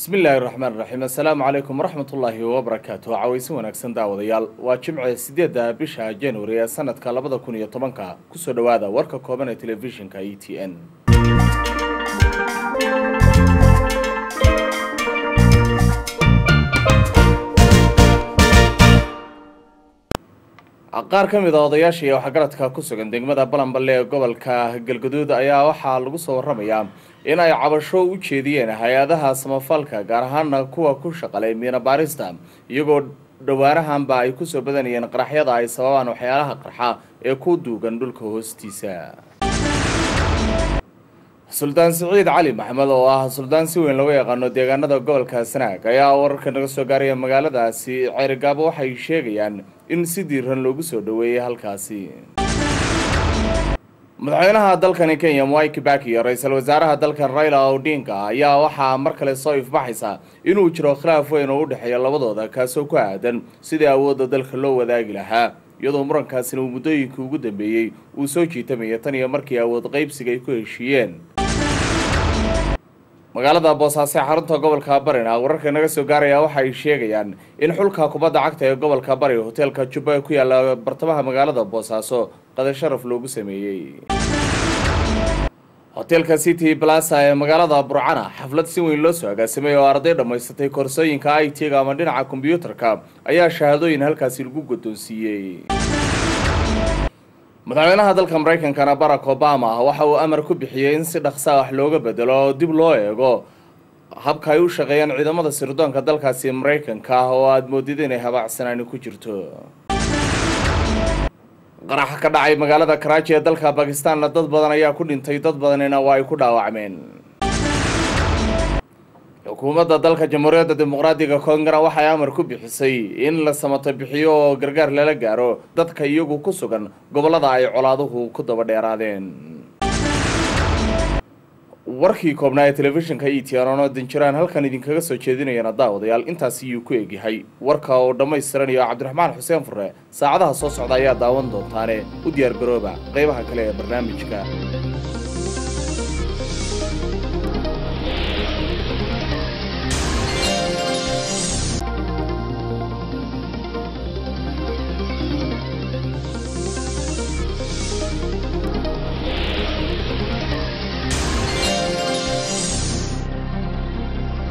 بسم الله الرحمن الرحيم السلام عليكم ورحمة الله وبركاته عويسي ونكسن داوديال وجمع سيدة بشهر جانوري سنة كالبدا كونية طبانكا كسو دوادا وركا كوبانا تلفزيون كا ETN qaar ka mid ah odayaasha iyo xagaradka ku sugan degmada Balanballe ee gobolka Galgaduud ayaa waxa lagu soo waramayaa in ay cabasho u jeediyeen hay'adaha samafalka gaar ahaan kuwa ku shaqaleeya miina baarista iyagoo dhawaanahanba ay ku soo badanayeen qaraxyada ay sababaan waxyaalaha qarxa ee ku duugan dhulka hoostiisa Sultan Saciid Cali Maxamed oo ah sultan si weyn loo yaqaan deegaanada gobolka Sanaag ayaa wararka naga soo gaaray magaaladaasi Ceyrgaabo waxay sheegayaan in si diiran loogu soo dhaweeyay halkaasi madaxweynaha dalkan Kenya Mwai Kibaki iyo ra'iisul wasaaraha dalkan Raila Odinga ayaa waxa mar kale soo ifbaxaysa inuu jiro khilaaf weyn oo u dhaxeeya labadooda kaasoo ku aadan sidii awoodda dalka loo wadaagi lahaa iyadoo murankaasina uu muddooyinkii ugu dambeeyay uu soo jiitamay tan iyo markii awood qaybsiga ay ku heshiiyeen magaalada Boosaaso xarunta gobolka Bari wararka naga soo gaaraya waxa ay sheegayaan in xulka kubadda cagta ee gobolka Bari hotelka Juba ku yaala bartamaha magaalada Boosaaso qada sharaf loogu sameeyay hotelka City Plaza ee magaalada Burcana xaflad si weyn loo soo agaasimay oo arday dhameysatay koorsooyinka IT-ga ama dhinaca kombiyuutarka ayaa shahaadooyin halkaas lagu guddoonsiiyay madaxweynaha dalka Mareykanka Barack Obama waxa uu amar ku bixiyay in si dhaqso ah looga bedelo dib loo eego habka ay u shaqeeyaan ciidamada sirdoonka dalkaasi Mareykanka oo aad moodid inay habacsanaan ku jirto qarax ka dhacay magaalada Karachi ee dalka Pakistan dad badan ayaa ku dhintay dad badanina waa ay ku dhaawacmeen xukuumadda dalka Jamhuuriyadda Dimuqraadiga Koongara waxay amar ku bixisay in la samato bixiyo gargaar lala gaaro dadka iyagu ku sugan gobolada ay colaaduhu ku daba dheeraadeen warkii koobnaa ee telefishinka ETN oo dinjiraan halkan idinkaga soo jeedinayna daawadayaal intaas iyuu ku eegyahay warka oo dhameystiran iyo Cabdiraxmaan Xuseen Fure saacadaha soo socda ayaa daawan doontaane u diyaar garooba qaybaha kale ee barnaamijka